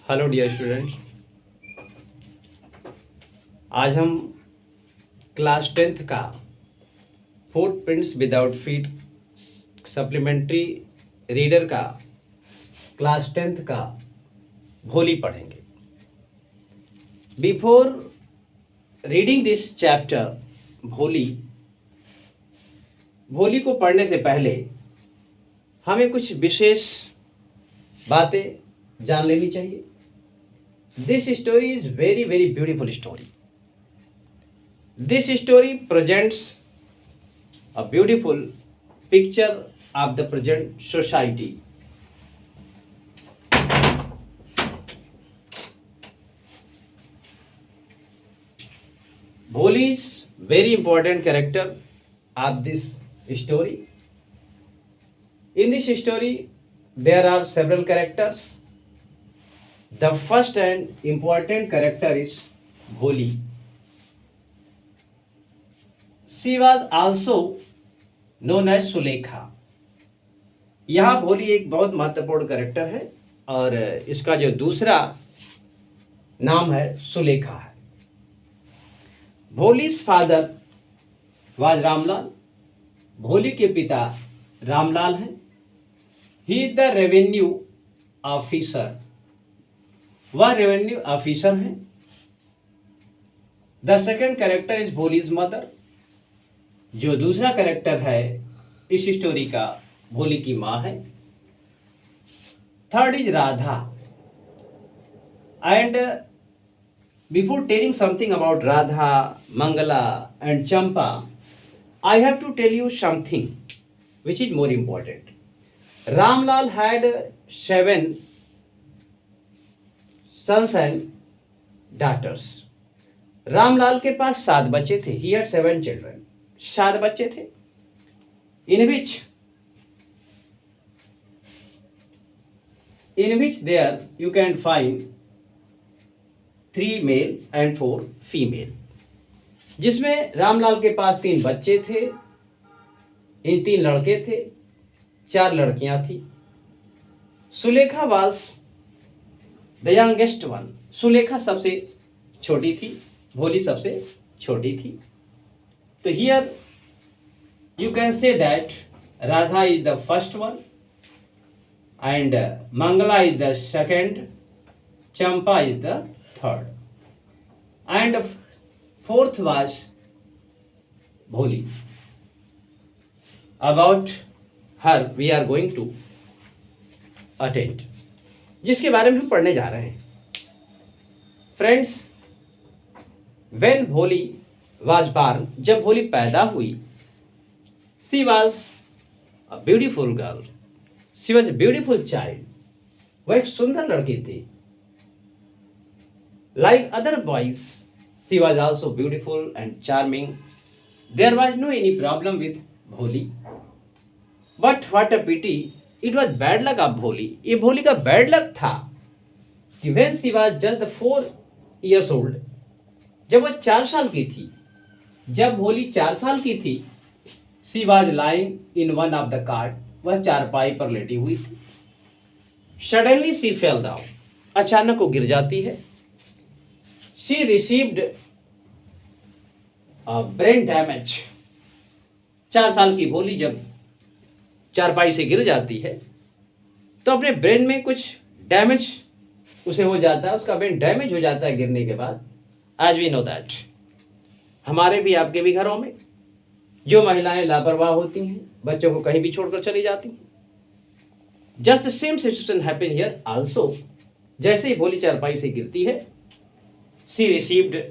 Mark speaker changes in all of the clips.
Speaker 1: Hello dear students. आज हम class 10th का footprints without feet supplementary reader का क्लास 10th का भोली पढ़ेंगे। बिफोर रीडिंग दिस चैप्टर भोली को पढ़ने से पहले हमें कुछ विशेष बातें जान लेनी चाहिए। This story is very very beautiful story. This story presents a beautiful picture of the present society. Bholi is very important character of this story. In this story, there are several characters. The first and important character is Bholi. She was also known as Sulekha. यहाँ भोली एक बहुत महत्वपूर्ण character है और इसका जो दूसरा नाम है सुलेखा है। Bholi's father was Ramlal. भोली के पिता रामलाल हैं। He is the revenue officer. वह रेवेन्यू ऑफिसर हैं। The second character is Bholi's mother. जो दूसरा कैरेक्टर है इस स्टोरी का भोली की माँ है। Third is Radha. And before telling something about Radha, Mangla and Champa, I have to tell you something which is more important. Ramlal had 7 sons and daughters. Ramlal के पास 7 बच्चे थे। He had 7 children. 7 बच्चे थे। In which there you can find 3 male and 4 female. जिसमें रामलाल के पास 3 बच्चे थे, इन 3 लड़के थे, 4 लड़कियां थी। Sulekha was the youngest one. Sulekha सबसे छोटी थी, भोली सबसे छोटी थी। तो here you can say that Radha is the first one and Mangla is the second, Champa is the third and fourth was Bholi. About her we are going to attend, जिसके बारे में हम पढ़ने जा रहे हैं। Friends, when Bholi was born, जब भोली पैदा हुई, she was a beautiful girl. She was a beautiful child. वह एक सुंदर लड़की थी। Like other boys, she was also beautiful and charming. There was no any problem with Bholi. But what a pity, it was bad luck of Bholi. ये भोली का bad luck था कि when she was just 4 years old, जब वह 4 साल की थी, जब भोली 4 साल की थी, she was lying in one of the cart, वह चारपाई पर लेटी हुई थी। सडनली शी फेल डाउन, अचानक वो गिर जाती है। She received brain damage. 4 साल की भोली जब चारपाई से गिर जाती है तो अपने ब्रेन में कुछ डैमेज उसे हो जाता है। उसका ब्रेन डैमेज हो जाता है गिरने के बाद। एज वी नो दैट, हमारे भी आपके भी घरों में जो महिलाएं लापरवाह होती हैं, बच्चों को कहीं भी छोड़कर चली जाती हैं। Just the same situation happen here also. जैसे ही भोली चारपाई से गिरती है, शी रिसीव्ड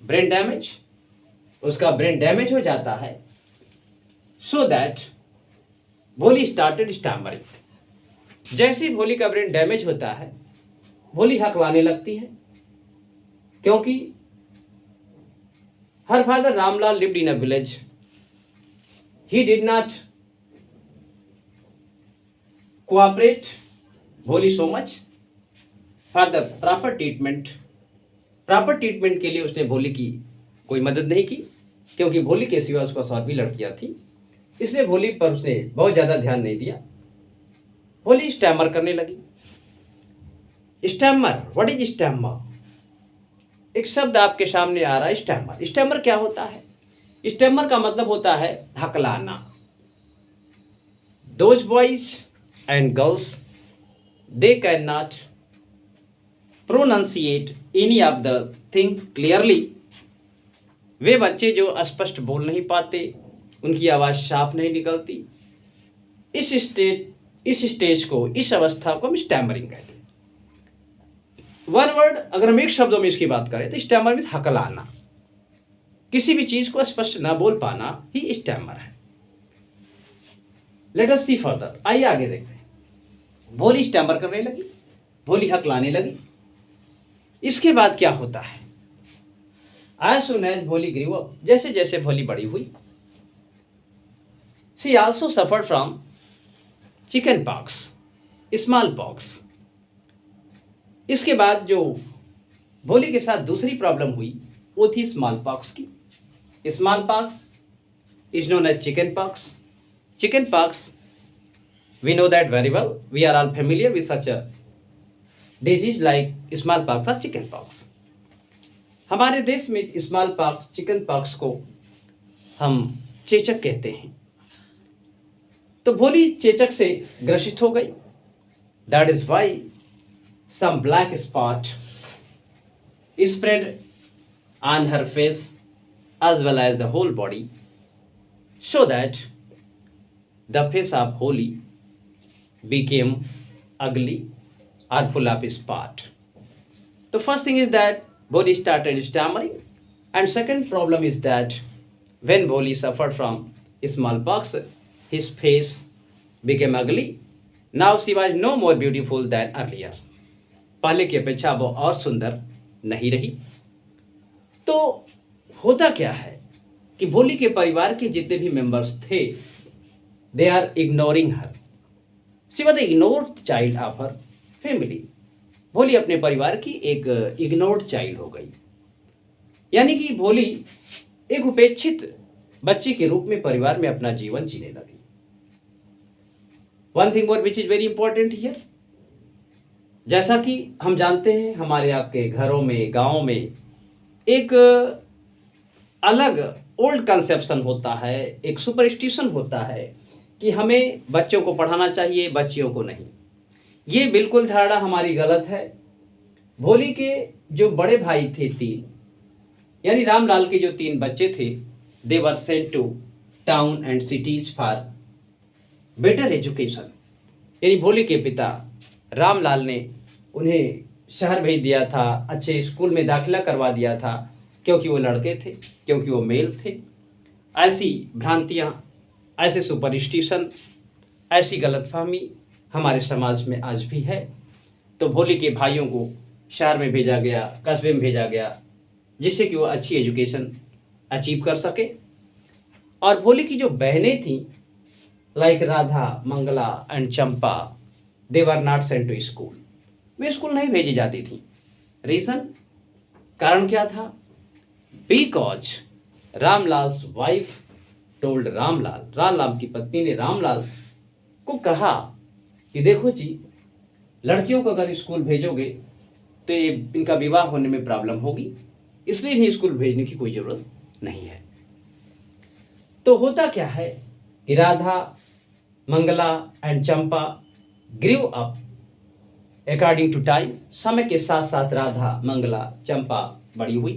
Speaker 1: ब्रेन डैमेज। उसका ब्रेन डैमेज हो जाता है। सो दैट भोली स्टार्टेड स्टैमरिंग। जैसे ही भोली का ब्रेन डैमेज होता है, भोली हकलाने लगती है, क्योंकि her father Ramlal lived in a village. He did not cooperate Bholi so much for the proper treatment. Proper treatment के लिए उसने भोली की कोई मदद नहीं की, क्योंकि भोली के सिवा उसके पास और भी लड़कियां थी। इसलिए भोली पर उसने बहुत ज़्यादा ध्यान नहीं दिया। भोली स्टैमर करने लगी। Stammer, what is stammer? एक शब्द आपके सामने आ रहा है, स्टैमर। स्टैमर क्या होता है? स्टैमर का मतलब होता है हकलाना। Those boys and girls, they can not pronounciate any of the things clearly. वे बच्चे जो स्पष्ट बोल नहीं पाते, उनकी आवाज़ साफ नहीं निकलती, इस स्टेज को, इस अवस्था को हम स्टैमरिंग कहते हैं। वन वर्ड, अगर हम एक शब्दों में इसकी बात करें तो स्टैमर मीन्स हकलाना। किसी भी चीज को स्पष्ट ना बोल पाना ही स्टैमर है। लेट अस सी फर्दर, आइए आगे देखते हैं। भोली स्टैमर करने लगी, भोली हकलाने लगी। इसके बाद क्या होता है? एज सून एज भोली ग्रू अप, जैसे जैसे भोली बड़ी हुई, she also suffered from chicken pox, small pox. इसके बाद जो भोली के साथ दूसरी प्रॉब्लम हुई वो थी स्मॉल पॉक्स की। Small pox is known as chicken pox. Chicken pox, we know that very well, we are all familiar with such a disease like small pox और चिकन पॉक्स। हमारे देश में स्मॉल पॉक्स, चिकन पॉक्स को हम चेचक कहते हैं। तो भोली चेचक से ग्रसित हो गई। That is why some black spot spread on her face as well as the whole body, so that the face of Holi became ugly or full of spot. The first thing is that Boli started stammering, and second problem is that when Boli suffered from smallpox, his face became ugly. Now she was no more beautiful than earlier. पहले की अपेक्षा वो और सुंदर नहीं रही। तो होता क्या है कि भोली के परिवार के जितने भी मेंबर्स थे, they are ignoring her. She was the ignored child of her family. Bholi अपने परिवार की एक इग्नोर्ड चाइल्ड हो गई, यानी कि भोली एक उपेक्षित बच्ची के रूप में परिवार में अपना जीवन जीने लगी। One thing more which is very important here, जैसा कि हम जानते हैं हमारे आपके घरों में, गांवों में एक अलग ओल्ड कंसेप्शन होता है, एक सुपरस्टिशन होता है कि हमें बच्चों को पढ़ाना चाहिए, बच्चियों को नहीं। ये बिल्कुल धारणा हमारी गलत है। भोली के जो बड़े भाई थे तीन, यानी रामलाल के जो तीन बच्चे थे, they were sent to town and cities for better education. यानी भोली के पिता रामलाल ने उन्हें शहर भेज दिया था, अच्छे स्कूल में दाखिला करवा दिया था, क्योंकि वो लड़के थे, क्योंकि वो मेल थे। ऐसी भ्रांतियाँ, ऐसे सुपरस्टिशन, ऐसी गलतफहमी हमारे समाज में आज भी है। तो भोली के भाइयों को शहर में भेजा गया, कस्बे में भेजा गया, जिससे कि वो अच्छी एजुकेशन अचीव कर सके। और भोली की जो बहनें थीं, like Radha, Mangla and Champa, they were not sent to school. वे स्कूल नहीं भेजी जाती थी। रीज़न, कारण क्या था? Because Ramlal's wife told Ramlal, Ramlal की पत्नी ने रामलाल को कहा कि देखो जी, लड़कियों को अगर स्कूल भेजोगे तो ये इनका विवाह होने में प्रॉब्लम होगी, इसलिए इन्हें स्कूल भेजने की कोई ज़रूरत नहीं है। तो होता क्या है कि Radha, Mangla and Champa grew up according to time. समय के साथ साथ राधा, मंगला, चंपा बड़ी हुई।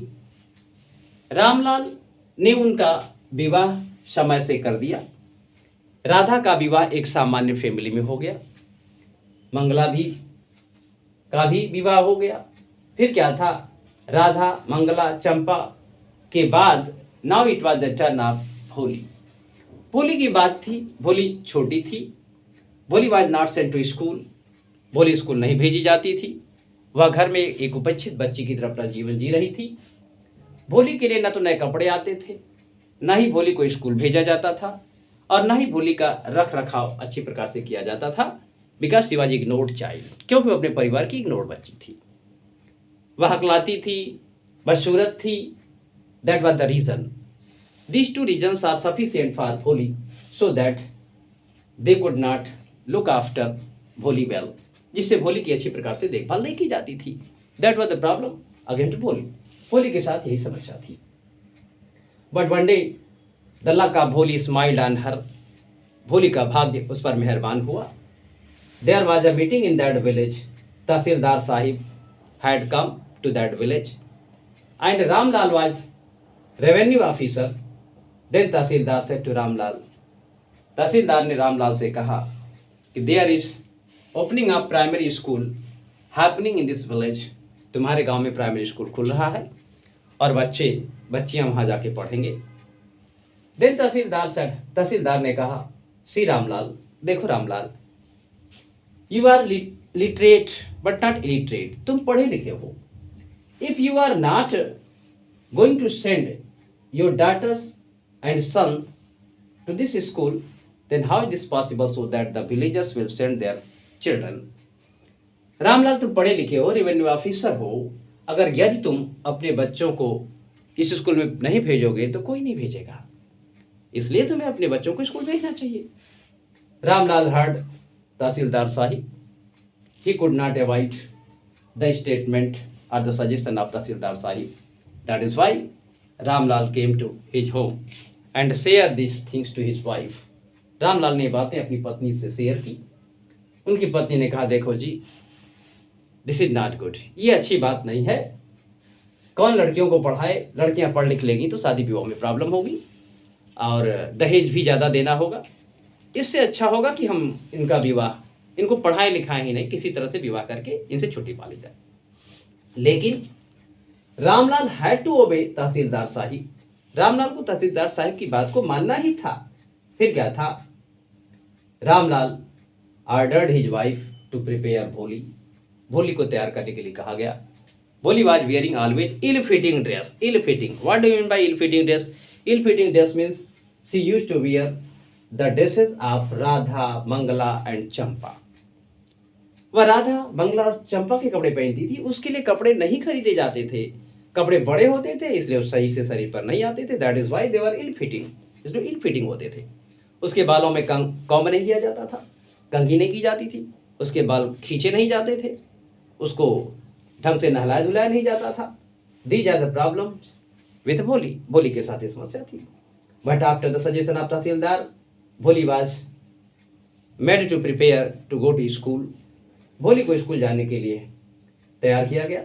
Speaker 1: रामलाल ने उनका विवाह समय से कर दिया। राधा का विवाह एक सामान्य फैमिली में हो गया, मंगला का भी विवाह हो गया। फिर क्या था, राधा, मंगला, चंपा के बाद now it was the turn of Bholi. Bholi की बात थी। भोली छोटी थी, Bholi was not sent to school. Bholi school नहीं भेजी जाती थी। वह घर में एक उपेक्षित बच्ची की तरह अपना जीवन जी रही थी। भोली के लिए न तो नए कपड़े आते थे, न ही भोली को स्कूल भेजा जाता था, और न ही भोली का रख रखाव अच्छी प्रकार से किया जाता था। Because she was ignored child, क्योंकि वो अपने परिवार की इग्नोर्ड बच्ची थी। वह हकलाती थी, बदसूरत थी। That was the reason. These two reasons are sufficient for Bholi, so that they could not look after Bholi well. जिससे भोली की अच्छी प्रकार से देखभाल नहीं की जाती थी। That was the problem against Bholi. Bholi के साथ यही समस्या थी। But one day the luck of Bholi smiled on her. Bholi का भाग्य उस पर मेहरबान हुआ। There was a meeting in that village. Tehsildar sahib had come to that village and Ramlal was revenue officer. Then tehsildar said to Ramlal. Tehsildar ने रामलाल से कहा कि there is opening of primary school happening in this village. तुम्हारे गांव में प्राइमरी स्कूल खुल रहा है और बच्चियां वहां जाके पढ़ेंगे। देन तहसीलदार ने कहा, सी रामलाल, देखो Ramlal, you are literate but not illiterate. तुम पढ़े लिखे हो। If you are not going to send your daughters and sons to this school, then how is this possible so that the villagers will send their children? Ramlal, तुम पढ़े लिखे हो, revenue officer हो। अगर यदि तुम अपने बच्चों को इस स्कूल में नहीं भेजोगे तो कोई नहीं भेजेगा, इसलिए तुम्हें अपने बच्चों को स्कूल भेजना चाहिए। Ramlal heard tehsildar sahib. He could not avoid the statement और the suggestion of tehsildar sahib. That is why Ramlal came to his home and share this things to his wife. Ramlal ने बातें अपनी पत्नी से शेयर की। उनकी पत्नी ने कहा, देखो जी, दिस इज नॉट गुड। ये अच्छी बात नहीं है। कौन लड़कियों को पढ़ाए? लड़कियां पढ़ लिख लेंगी तो शादी विवाह में प्रॉब्लम होगी और दहेज भी ज़्यादा देना होगा। इससे अच्छा होगा कि हम इनका विवाह, इनको पढ़ाए लिखाएं ही नहीं, किसी तरह से विवाह करके इनसे छुट्टी पा ली जाए। लेकिन रामलाल हैड टू ओबे तहसीलदार साहिब। रामलाल को तहसीलदार साहिब की बात को मानना ही था। फिर क्या था? Ramlal ordered his wife to prepare Bholi. Bholi को तैयार करने के लिए कहा गया। Bholi was wearing always ill fitting dress. Ill fitting, what do you mean by ill fitting dress? Ill fitting dress means she used to wear the dresses of Radha, Mangla and Champa. वह राधा, मंगला और चंपा के कपड़े पहनती थी। उसके लिए कपड़े नहीं खरीदे जाते थे। कपड़े बड़े होते थे, इसलिए वो सही से शरीर पर नहीं आते थे। That is why they were ill fitting, इसलिए इल फिटिंग होते थे। उसके बालों में कॉम्ब नहीं किया जाता था, कंघी नहीं की जाती थी, उसके बाल खींचे नहीं जाते थे, उसको ढंग से नहलाया धुलाया नहीं जाता था। These are the problems with Bholi. Bholi के साथ ये समस्या थी। But after the suggestion of tehsildar, Bholi was made to prepare to go to school. Bholi को स्कूल जाने के लिए तैयार किया गया।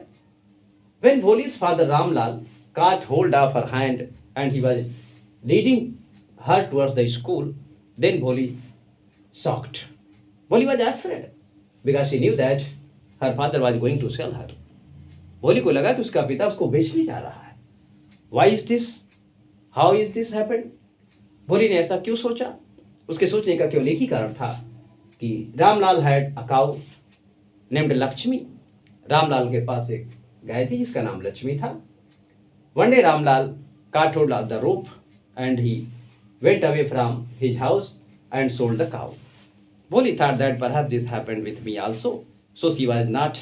Speaker 1: When Bholi's father Ramlal caught hold of her hand and he was leading her towards the school, then Bholi shocked. Bholi was afraid because she knew that her father was going to sell her. भोली को लगा कि उसका पिता उसको बेचने जा रहा है। Why is this? How is this happened? भोली ने ऐसा क्यों सोचा? उसके सोचने का केवल एक ही कारण था कि Ramlal had a cow named Lakshmi. Ramlal के पास एक गाय थी जिसका नाम लक्ष्मी था। One day Ramlal caught hold of the rope and he went away from his house and sold the cow. Bholi thought that perhaps this happened with me also, so she was not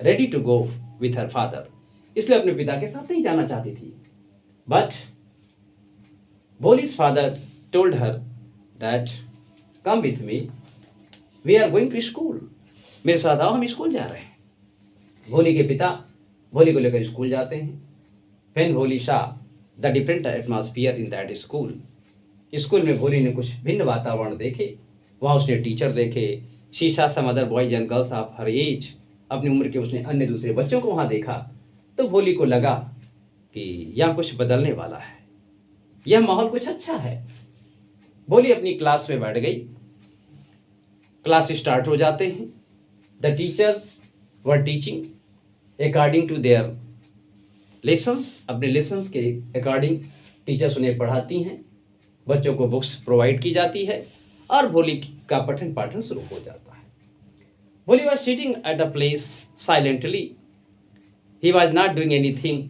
Speaker 1: ready to go with her father. इसलिए अपने पिता के साथ नहीं जाना चाहती थी। But Bholi's father told her that come with me, we are going to school. मेरे साथ आओ, हम स्कूल जा रहे हैं। भोली के पिता भोली को लेकर स्कूल जाते हैं। When भोली saw the different atmosphere in that school, school में भोली ने कुछ भिन्न वातावरण देखे। वहाँ उसने टीचर देखे। She saw some other boys and girls of her age, अपनी उम्र के उसने अन्य दूसरे बच्चों को वहाँ देखा। तो भोली को लगा कि यहाँ कुछ बदलने वाला है, यह माहौल कुछ अच्छा है। भोली अपनी क्लास में बैठ गई। क्लास स्टार्ट हो जाते हैं। The teachers were teaching according to their lessons. अपने लेसन्स के अकॉर्डिंग टीचर्स उन्हें पढ़ाती हैं। बच्चों को बुक्स प्रोवाइड की जाती है और भोली का पठन पाठन शुरू हो जाता है। भोली was sitting at a place silently. He was not doing any thing,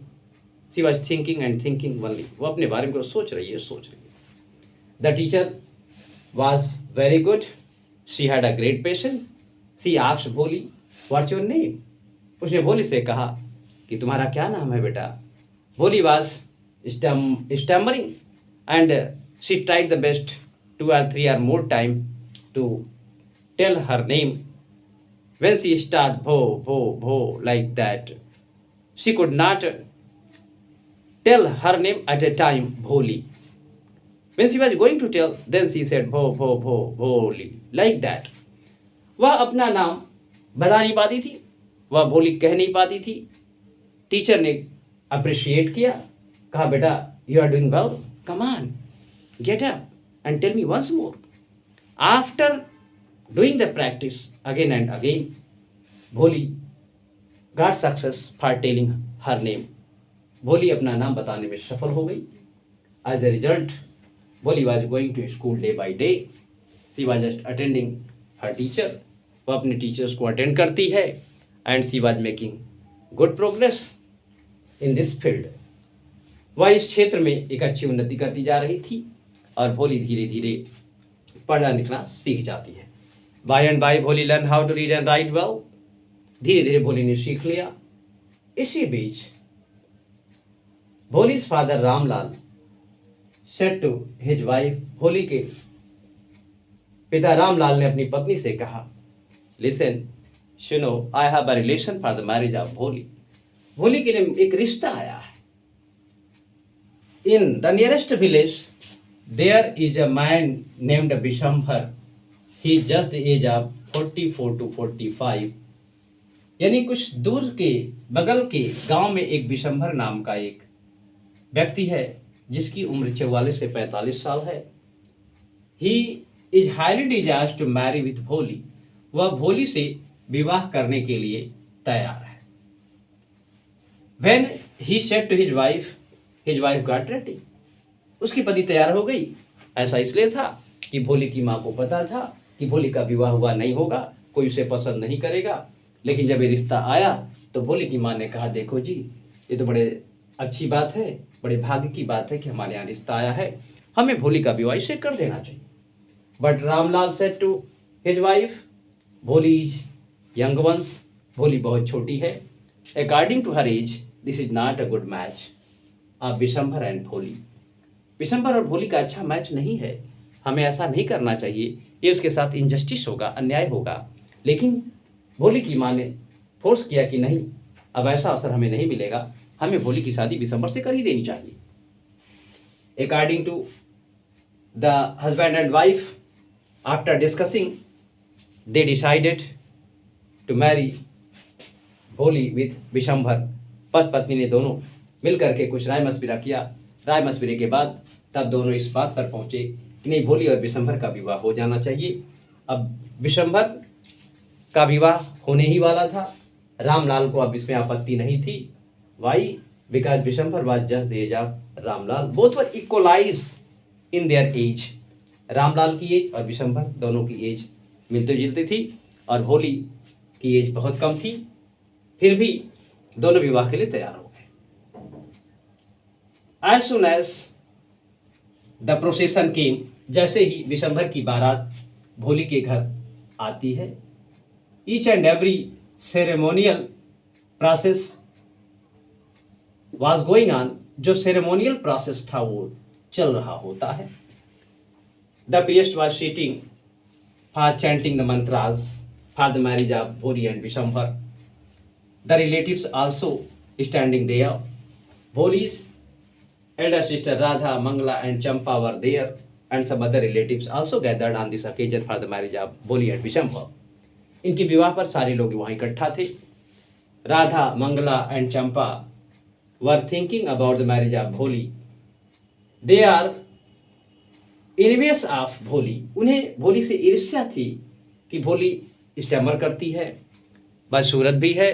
Speaker 1: she was thinking and thinking only. वो अपने बारे में सोच रही है। The teacher was very good, she had a great patience. She asked भोली, व्हाट्स योर नेम? उसने भोली से कहा कि तुम्हारा क्या नाम है बेटा? भोली was stammering and she tried the best 2 or 3 or more time to tell her name, When she started bho, bho, bho like that, she could not tell her name at a time, Bholi. When she was going to tell, then she said bho, bho, bho, Bholi, like that. वह अपना नाम बता नहीं पाती थी, वह भोली कह नहीं पाती थी। टीचर ने अप्रिशिएट किया, कहा बेटा you are doing well, come on get up and tell me once more. After doing the practice again and again, Bholi got success for telling her name. Bholi अपना नाम बताने में सफल हो गई। As a result, Bholi was going to school day by day. She was just attending her teacher, वह अपने teachers को अटेंड करती है। And she was making good progress in this field. वह इस क्षेत्र में एक अच्छी उन्नति करती जा रही थी और भोली धीरे धीरे पढ़ना लिखना सीख जाती है। By and by Bholi learn how to read and write well. धीरे धीरे भोली ने सीख लिया। इसी बीच Bholi's father Ramlal said to his wife, Bholi के पिता रामलाल ने अपनी पत्नी से कहा, लिसन, सुनो, I have a relation for the marriage of Bholi. Bholi के लिए एक रिश्ता आया है। In the nearest village there is a man named Bishambhar, he just the age of 44 to 45। यानी कुछ दूर के बगल के गांव में एक बिशंभर नाम का एक व्यक्ति है जिसकी उम्र 44 से 45 साल है। He is highly desires to marry with Bholi. वह भोली से विवाह करने के लिए तैयार है। When he said to his wife got ready। उसकी पति तैयार हो गई। ऐसा इसलिए था कि भोली की माँ को पता था कि भोली का विवाह हुआ नहीं होगा, कोई उसे पसंद नहीं करेगा। लेकिन जब ये रिश्ता आया तो भोली की माँ ने कहा, देखो जी, ये तो बड़े अच्छी बात है, बड़े भाग्य की बात है कि हमारे यहाँ रिश्ता आया है, हमें भोली का विवाह इससे कर देना चाहिए। But Ramlal said to his wife, Bholi is young ones. Bholi बहुत छोटी है। According to her age this is not a good match of Bishambhar and Bholi. Bishambhar और भोली का अच्छा मैच नहीं है, हमें ऐसा नहीं करना चाहिए, ये उसके साथ इनजस्टिस होगा, अन्याय होगा। लेकिन भोली की माँ ने फोर्स किया कि नहीं, अब ऐसा अवसर हमें नहीं मिलेगा, हमें भोली की शादी बिशंभर से कर ही देनी चाहिए। According to the husband and wife, after discussing they decided to marry Bholi with Bishambhar. पति पत्नी ने दोनों मिल करके कुछ राय मशविरा किया। राय मशविरे के बाद तब दोनों इस बात पर पहुंचे कि नहीं, भोली और बिशंभर का विवाह हो जाना चाहिए। अब बिशंभर का विवाह होने ही वाला था। रामलाल को अब इसमें आपत्ति नहीं थी। Why? Because Bishambhar was just the age of Ramlal. Both were equalize in their age. Ramlal की एज और बिशंभर दोनों की एज मिलती जुलती थी और भोली की एज बहुत कम थी। फिर भी दोनों विवाह के लिए तैयार हो गए। As soon as the procession came, जैसे ही बिशंभर की बारात भोली के घर आती है, each and every ceremonial process was going on. जो सेरेमोनियल प्रोसेस था वो चल रहा होता है। The priest was sitting for chanting the mantras for the marriage of Bholi and Vishambhar. The relatives also standing there. Bholi's elder sister Radha, Mangala and Champa were there, and some other relatives also gathered on this occasion for the marriage of Bholi and Vishambhar. इनके विवाह पर सारे लोग वहाँ इकट्ठा थे। Radha, Mangla and Champa were thinking about the marriage of Bholi. They are envious of Bholi. उन्हें भोली से ईर्ष्या थी कि भोली स्टैमर करती है, बदसूरत भी है,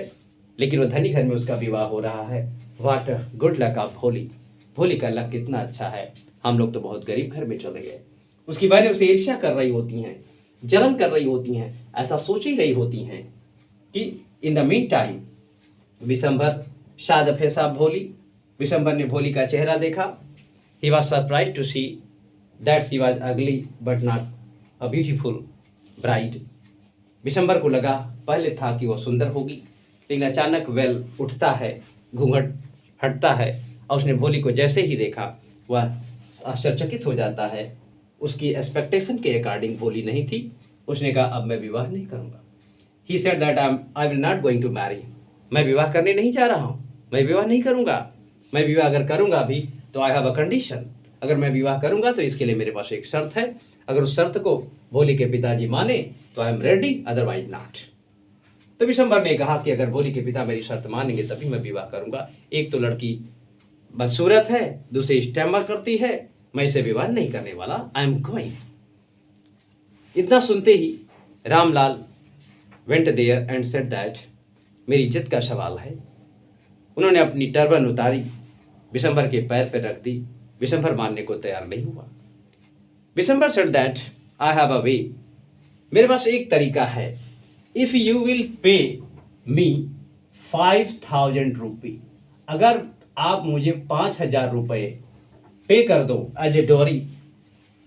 Speaker 1: लेकिन वह धनी घर में उसका विवाह हो रहा है। What a good luck of भोली। भोली का लक कितना अच्छा है, हम लोग तो बहुत गरीब घर में चले गए। उसकी बहनें उसे ईर्ष्या कर रही होती हैं, जलन कर रही होती हैं, ऐसा सोच ही रही होती हैं कि in the mean time Bishambhar saw the face of भोली। बिशंभर ने भोली का चेहरा देखा। He was surprised to see that she was ugly but not a beautiful bride। Bishambhar को लगा पहले था कि वह सुंदर होगी, लेकिन अचानक वेल उठता है, घूंघट हटता है और उसने भोली को जैसे ही देखा वह आश्चर्यचकित हो जाता है। उसकी एक्सपेक्टेशन के अकॉर्डिंग भोली नहीं थी। उसने कहा अब मैं विवाह नहीं करूँगा। He said that I will not going to marry, मैं विवाह करने नहीं जा रहा हूँ, मैं विवाह नहीं करूँगा। मैं विवाह अगर करूँगा भी तो आई हैव अ कंडीशन, अगर मैं विवाह करूँगा तो इसके लिए मेरे पास एक शर्त है, अगर उस शर्त को भोली के पिताजी माने तो I am ready, otherwise not. तो विशंबर ने कहा कि अगर भोली के पिता मेरी शर्त मानेंगे तभी मैं विवाह करूँगा। एक तो लड़की बदसूरत है, दूसरी स्टैमर करती है, मैं इसे विवाह नहीं करने वाला, आई एम गोइंग। इतना सुनते ही Ramlal went there and said that, मेरी इज्जत का सवाल है। उन्होंने अपनी टर्बन उतारी, विशंबर के पैर पर रख दी। विशंबर मानने को तैयार नहीं हुआ। Bishambhar said that I have a way, मेरे पास एक तरीका है, इफ यू विल पे मी 5000 रुपी, अगर आप मुझे 5000 रुपये पे कर दो as a dowry,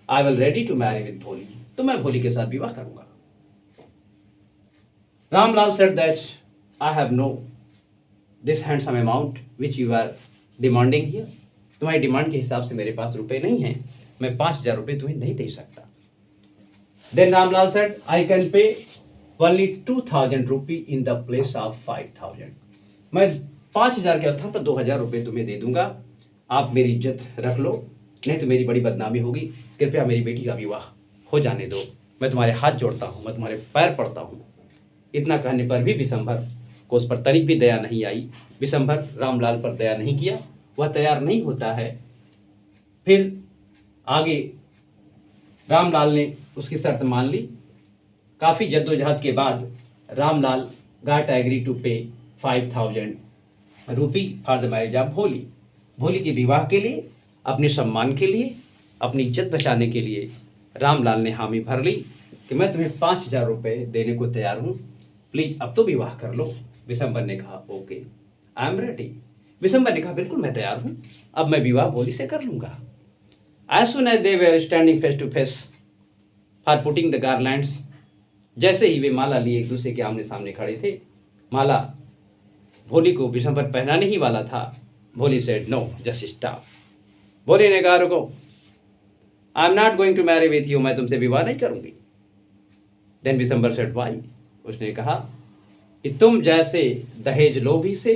Speaker 1: I will ready to marry with Bholi, तो मैं भोली के साथ विवाह करूंगा। Ramlal said that I have no this handsome amount which you are demanding here, तुम्हारी डिमांड के हिसाब से मेरे पास रुपए नहीं हैं, मैं 5000 रुपये तुम्हें नहीं दे सकता। Then Ramlal said I can pay only 2000 rupee in the place of 5000, मैं 5000 के स्थान पर 2000 रुपये तुम्हें दे दूंगा, आप मेरी इज्जत रख लो, नहीं तो मेरी बड़ी बदनामी होगी, कृपया मेरी बेटी का विवाह हो जाने दो, मैं तुम्हारे हाथ जोड़ता हूँ, मैं तुम्हारे पैर पड़ता हूँ। इतना कहने पर भी विशंभर को उस पर तनिक भी दया नहीं आई। विशंभर रामलाल पर दया नहीं किया, वह तैयार नहीं होता है। फिर आगे रामलाल ने उसकी शर्त मान ली। काफ़ी जद्दोजहद के बाद रामलाल गाट एग्री टू पे 5000 rupee for the marriage of Bholi. Bholi के विवाह के लिए, अपने सम्मान के लिए, अपनी इज्जत बचाने के लिए रामलाल ने हामी भर ली कि मैं तुम्हें 5000 रुपये देने को तैयार हूँ, प्लीज़ अब तो विवाह कर लो। विशंबर ने कहा okay I am ready. Vishambar ने कहा बिल्कुल मैं तैयार हूँ, अब मैं विवाह भोली से कर लूँगा। As soon as they were standing face to face for putting the garlands, जैसे ही वे माला लिए एक दूसरे के आमने सामने खड़े थे, माला भोली को विशंबर पहनाने ही वाला था। भोली सेड नो जस्ट स्टॉप। भोली ने कहा रुको, I am not going to marry with you, मैं तुमसे विवाह नहीं करूंगी। देन विशंबर सेड व्हाई, उसने कहा कि तुम जैसे दहेज लोभी से,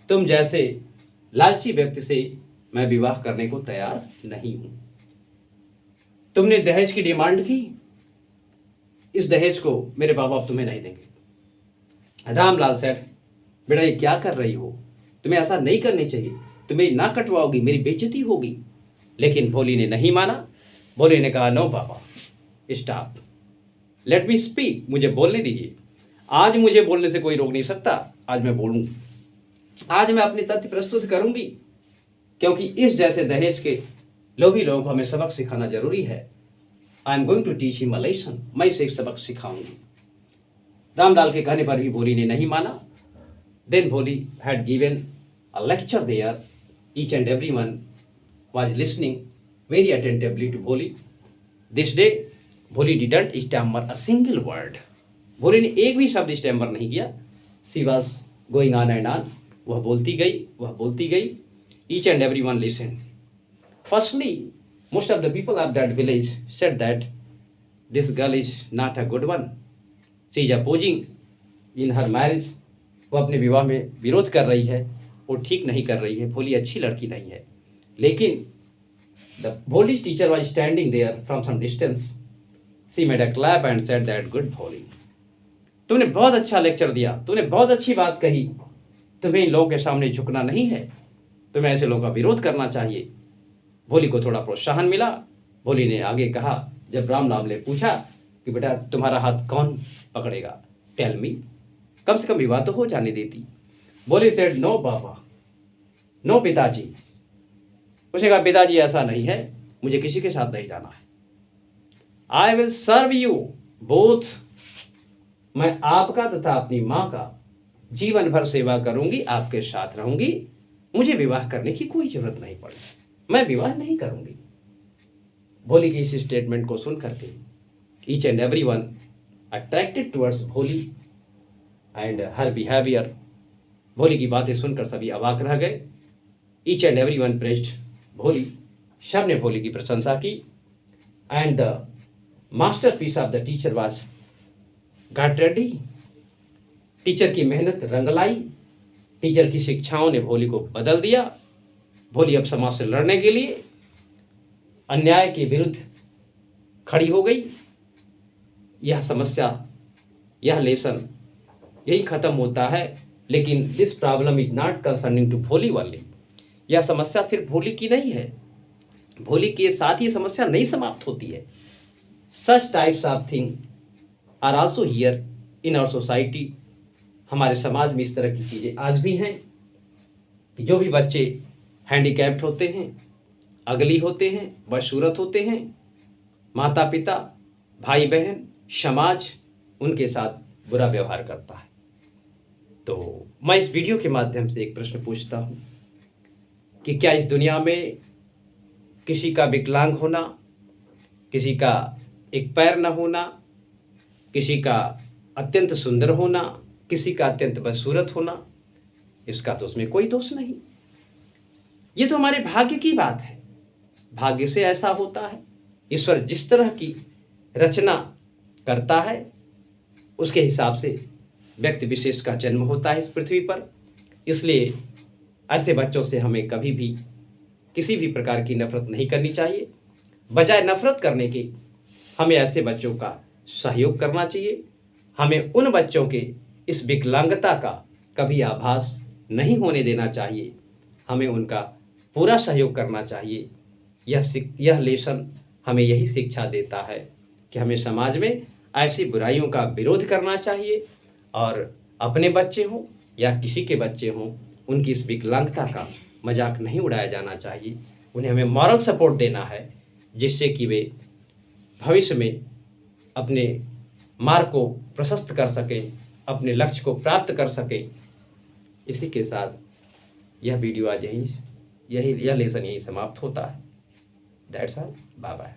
Speaker 1: तुम जैसे लालची व्यक्ति से मैं विवाह करने को तैयार नहीं हूं। तुमने दहेज की डिमांड की, इस दहेज को मेरे बाप बाप तुम्हें नहीं देंगे। रामलाल सेठ, बेटा ये क्या कर रही हो, तुम्हें ऐसा नहीं करनी चाहिए, तुम मेरी नाक कटवाओगी, मेरी बेइज्जती होगी। लेकिन भोली ने नहीं माना। भोली ने कहा नो पापा स्टॉप, लेट मी स्पीक, मुझे बोलने दीजिए। आज मुझे बोलने से कोई रोक नहीं सकता, आज मैं बोलूँ, आज मैं अपने तथ्य प्रस्तुत करूंगी, क्योंकि इस जैसे दहेज के लोभी लोगों को हमें सबक सिखाना जरूरी है। I am going to teach him a lesson, मैं इसे एक सबक सिखाऊंगी। रामलाल के कहने पर भी भोली ने नहीं माना। Then Bholi had given a lecture there, each and every one was listening very attentively to Bholi. This day Bholi didn't stammer a single word, Bholi ने एक भी शब्द स्टैमर नहीं किया। She was going on and on, वह बोलती गई, वह बोलती गई। Each and every one listen. Firstly most of the people of that village said that this girl is not a good one, she is opposing in her marriage, वो अपने विवाह में विरोध कर रही है, वो ठीक नहीं कर रही है, भोली अच्छी लड़की नहीं है। लेकिन the Bholi's teacher was standing there from some distance, she made a clap and said that good Bholi, तुमने बहुत अच्छा लेक्चर दिया, तुमने बहुत अच्छी बात कही, तुम्हें इन लोगों के सामने झुकना नहीं है, तुम्हें ऐसे लोगों का विरोध करना चाहिए। भोली को थोड़ा प्रोत्साहन मिला। भोली ने आगे कहा, जब रामलाल ने पूछा कि बेटा तुम्हारा हाथ कौन पकड़ेगा, टेल मी, कम से कम विवाह तो हो जाने देती। भोली सेड नो बाबा, नो पिताजी। उसने कहा पिताजी ऐसा नहीं है, मुझे किसी के साथ नहीं जाना है। I will serve you both, मैं आपका तथा अपनी माँ का जीवन भर सेवा करूंगी, आपके साथ रहूंगी, मुझे विवाह करने की कोई जरूरत नहीं पड़ेगी, मैं विवाह नहीं करूंगी। भोली की इस स्टेटमेंट को सुन करके each and every one attracted towards Bholi and her behaviour, Bholi की बातें सुनकर सभी अवाक रह गए। Each and every one praised Bholi, सब ने भोली की प्रशंसा की। And the master piece of the teacher was got ready, teacher की मेहनत रंग लाई, टीचर की शिक्षाओं ने भोली को बदल दिया। भोली अब समाज से लड़ने के लिए अन्याय के विरुद्ध खड़ी हो गई। यह समस्या, यह लेसन यही खत्म होता है। लेकिन this problem is not concerning to Bholi वाली। यह समस्या सिर्फ भोली की नहीं है, भोली के साथ ही समस्या नहीं समाप्त होती है। Such types of thing are also here in our society. हमारे समाज में इस तरह की चीज़ें आज भी हैं कि जो भी बच्चे हैंडीकैप्ड होते हैं, अगली होते हैं, बदसूरत होते हैं, माता पिता, भाई बहन, समाज उनके साथ बुरा व्यवहार करता है। तो मैं इस वीडियो के माध्यम से एक प्रश्न पूछता हूँ कि क्या इस दुनिया में किसी का विकलांग होना, किसी का एक पैर न होना, किसी का अत्यंत सुंदर होना, किसी का अत्यंत बदसूरत होना, इसका तो उसमें कोई दोष नहीं। ये तो हमारे भाग्य की बात है, भाग्य से ऐसा होता है। ईश्वर जिस तरह की रचना करता है उसके हिसाब से व्यक्ति विशेष का जन्म होता है इस पृथ्वी पर। इसलिए ऐसे बच्चों से हमें कभी भी किसी भी प्रकार की नफरत नहीं करनी चाहिए। बजाय नफरत करने के हमें ऐसे बच्चों का सहयोग करना चाहिए। हमें उन बच्चों के इस विकलांगता का कभी आभास नहीं होने देना चाहिए। हमें उनका पूरा सहयोग करना चाहिए। यह लेसन हमें यही शिक्षा देता है कि हमें समाज में ऐसी बुराइयों का विरोध करना चाहिए और अपने बच्चे हों या किसी के बच्चे हों, उनकी इस विकलांगता का मजाक नहीं उड़ाया जाना चाहिए। उन्हें हमें मॉरल सपोर्ट देना है जिससे कि वे भविष्य में अपने मार्ग को प्रशस्त कर सकें, अपने लक्ष्य को प्राप्त कर सकें। इसी के साथ यह वीडियो आज यह लेसन यहीं समाप्त होता है। That's all, bye bye.